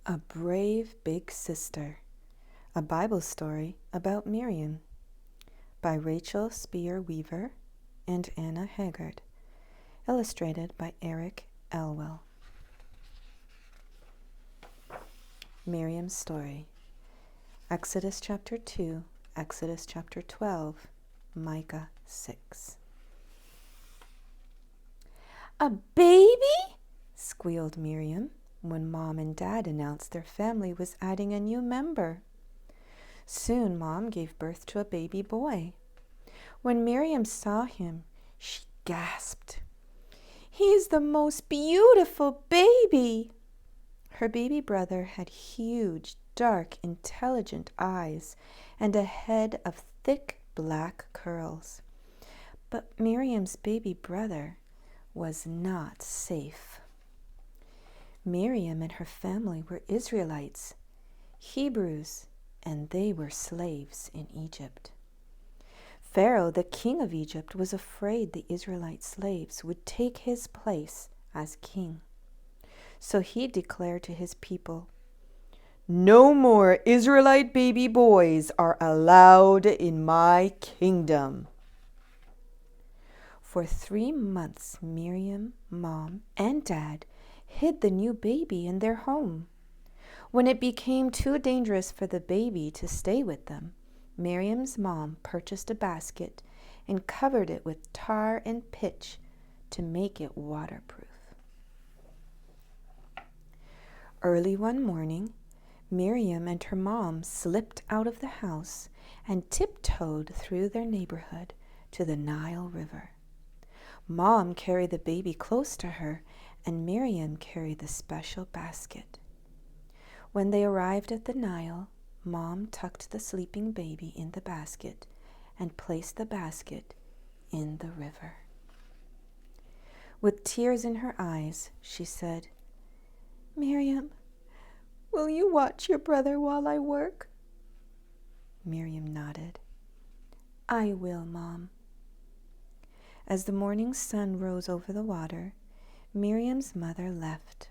A Brave Big Sister, a Bible story about Miriam, by Rachel Spier Weaver and Anna Haggard, illustrated by Eric Elwell. Miriam's story. Exodus chapter 2, Exodus chapter 12, Micah 6. "A baby?" squealed Miriam when Mom and Dad announced their family was adding a new member. Soon Mom gave birth to a baby boy. When Miriam saw him, she gasped. "He's the most beautiful baby!" Her baby brother had huge, dark, intelligent eyes and a head of thick black curls. But Miriam's baby brother was not safe. Miriam and her family were Israelites, Hebrews, and they were slaves in Egypt. Pharaoh, the king of Egypt, was afraid the Israelite slaves would take his place as king. So he declared to his people, "No more Israelite baby boys are allowed in my kingdom." For 3 months, Miriam, Mom, and Dad hid the new baby in their home. When it became too dangerous for the baby to stay with them, Miriam's mom purchased a basket and covered it with tar and pitch to make it waterproof. Early one morning, Miriam and her mom slipped out of the house and tiptoed through their neighborhood to the Nile River. Mom carried the baby close to her, and Miriam carried the special basket. When they arrived at the Nile, Mom tucked the sleeping baby in the basket and placed the basket in the river. With tears in her eyes, she said, "Miriam, will you watch your brother while I work?" Miriam nodded. "I will, Mom." As the morning sun rose over the water, Miriam's mother left.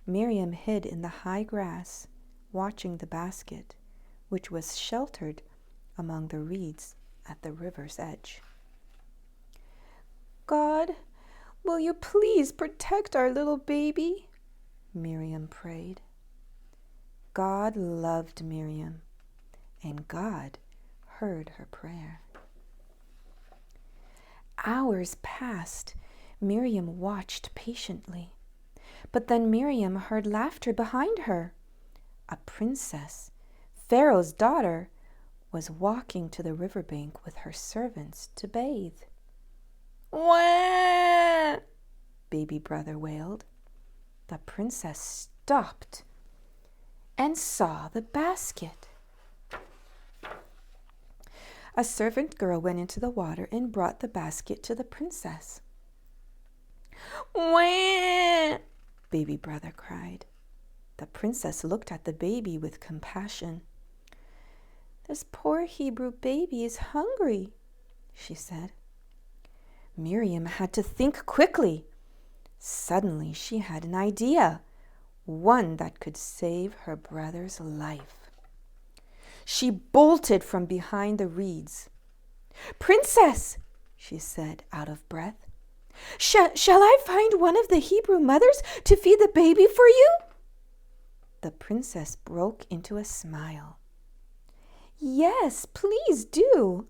Miriam hid in the high grass, watching the basket, which was sheltered among the reeds at the river's edge. "God, will you please protect our little baby?" Miriam prayed. God loved Miriam, and God heard her prayer. Hours passed. Miriam watched patiently. But then Miriam heard laughter behind her. A princess, Pharaoh's daughter, was walking to the riverbank with her servants to bathe. "Wah!" baby brother wailed. The princess stopped and saw the basket. A servant girl went into the water and brought the basket to the princess. "Wah!" baby brother cried. The princess looked at the baby with compassion. "This poor Hebrew baby is hungry," she said. Miriam had to think quickly. Suddenly she had an idea, one that could save her brother's life. She bolted from behind the reeds. "Princess," she said, out of breath, shall I find one of the Hebrew mothers to feed the baby for you?" The princess broke into a smile. "Yes, please do."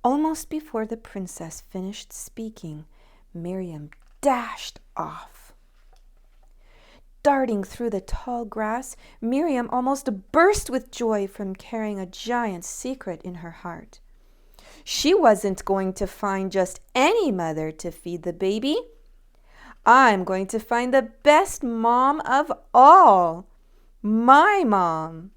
Almost before the princess finished speaking, Miriam dashed off. Darting through the tall grass, Miriam almost burst with joy from carrying a giant secret in her heart. She wasn't going to find just any mother to feed the baby. I'm going to find the best mom of all, my mom.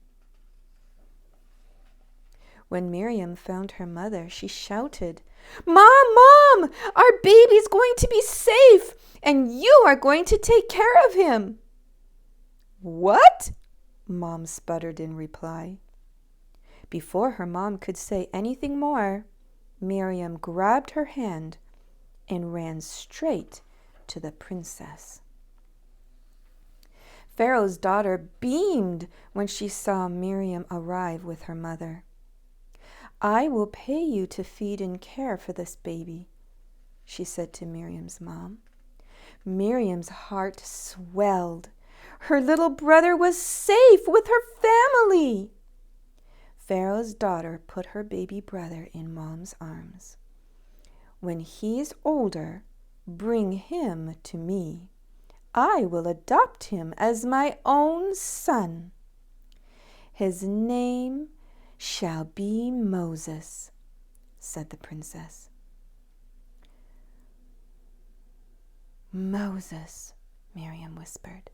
When Miriam found her mother, she shouted, Mom, our baby's going to be safe, and you are going to take care of him." "What?" Mom sputtered in reply. Before her mom could say anything more, Miriam grabbed her hand and ran straight to the princess. Pharaoh's daughter beamed when she saw Miriam arrive with her mother. "I will pay you to feed and care for this baby," she said to Miriam's mom. Miriam's heart swelled. Her little brother was safe with her family. Pharaoh's daughter put her baby brother in Mom's arms. "When he's older, bring him to me. I will adopt him as my own son. His name shall be Moses," said the princess. "Moses," Miriam whispered.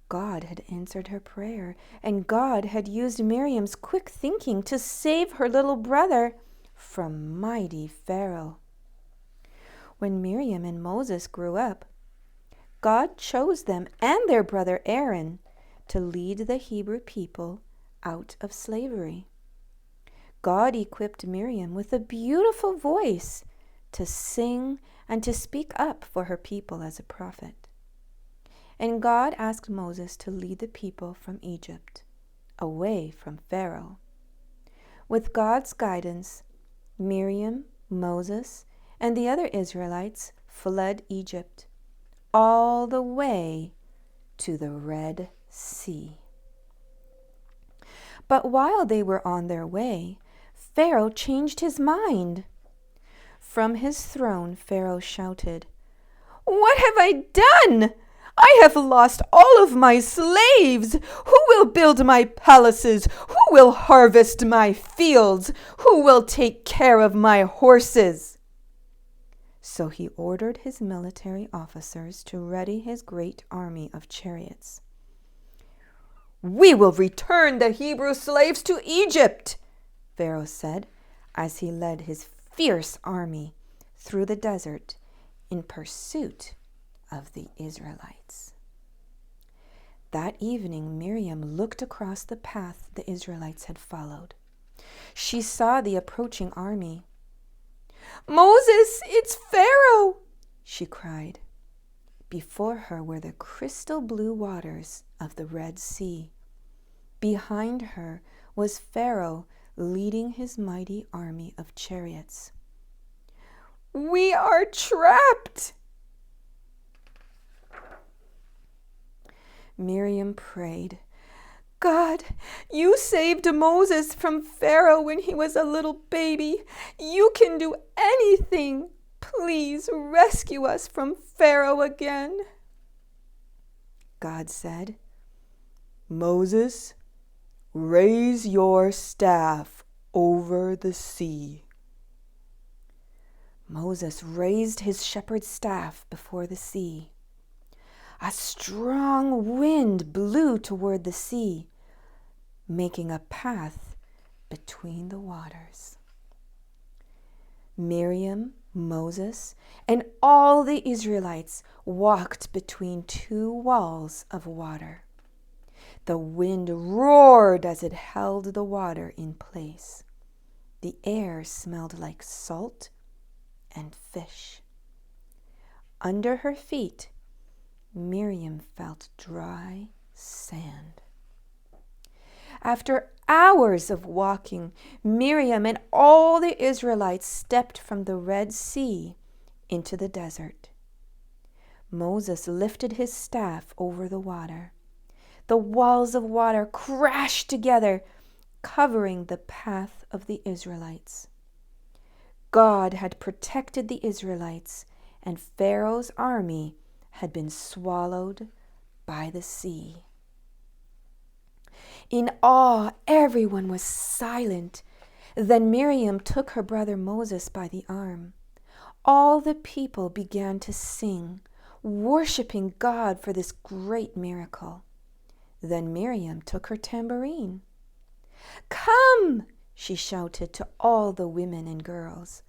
God had answered her prayer, and God had used Miriam's quick thinking to save her little brother from mighty Pharaoh. When Miriam and Moses grew up, God chose them and their brother Aaron to lead the Hebrew people out of slavery. God equipped Miriam with a beautiful voice to sing and to speak up for her people as a prophet. And God asked Moses to lead the people from Egypt, away from Pharaoh. With God's guidance, Miriam, Moses, and the other Israelites fled Egypt, all the way to the Red Sea. But while they were on their way, Pharaoh changed his mind. From his throne, Pharaoh shouted, "What have I done? I have lost all of my slaves. Who will build my palaces? Who will harvest my fields? Who will take care of my horses?" So he ordered his military officers to ready his great army of chariots. "We will return the Hebrew slaves to Egypt," Pharaoh said, as he led his fierce army through the desert in pursuit of the Israelites. That evening, Miriam looked across the path the Israelites had followed. She saw the approaching army. "Moses, it's Pharaoh!" she cried. Before her were the crystal blue waters of the Red Sea. Behind her was Pharaoh leading his mighty army of chariots. "We are trapped!" Miriam prayed, "God, you saved Moses from Pharaoh when he was a little baby. You can do anything. Please rescue us from Pharaoh again." God said, "Moses, raise your staff over the sea." Moses raised his shepherd's staff before the sea. A strong wind blew toward the sea, making a path between the waters. Miriam, Moses, and all the Israelites walked between two walls of water. The wind roared as it held the water in place. The air smelled like salt and fish. Under her feet, Miriam felt dry sand. After hours of walking, Miriam and all the Israelites stepped from the Red Sea into the desert. Moses lifted his staff over the water. The walls of water crashed together, covering the path of the Israelites. God had protected the Israelites, and Pharaoh's army had been swallowed by the sea. In awe, everyone was silent. Then Miriam took her brother Moses by the arm. All the people began to sing, worshiping God for this great miracle. Then Miriam took her tambourine. "Come," she shouted to all the women and girls.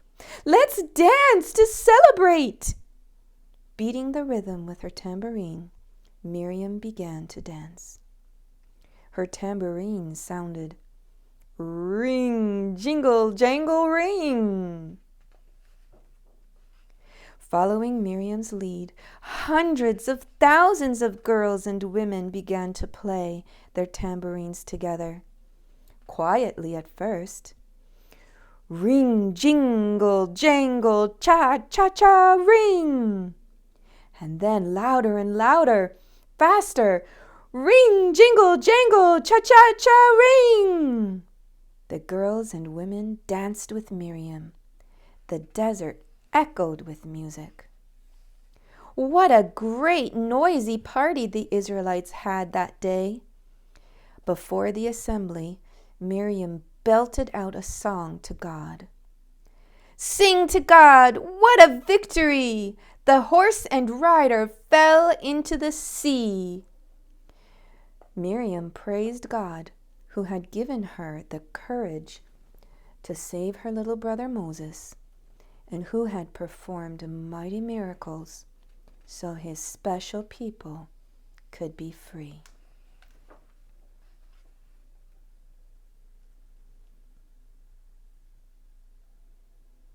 "Let's dance to celebrate." Beating the rhythm with her tambourine, Miriam began to dance. Her tambourine sounded, "Ring, jingle, jangle, ring." Following Miriam's lead, hundreds of thousands of girls and women began to play their tambourines together. Quietly at first. Ring, jingle, jangle, cha-cha-cha, ring! And then louder and louder, faster. Ring, jingle, jangle, cha-cha-cha, ring! The girls and women danced with Miriam. The desert echoed with music. What a great noisy party the Israelites had that day. Before the assembly, Miriam belted out a song to God. Sing to God, what a victory! The horse and rider fell into the sea. Miriam praised God, who had given her the courage to save her little brother Moses, and who had performed mighty miracles so his special people could be free.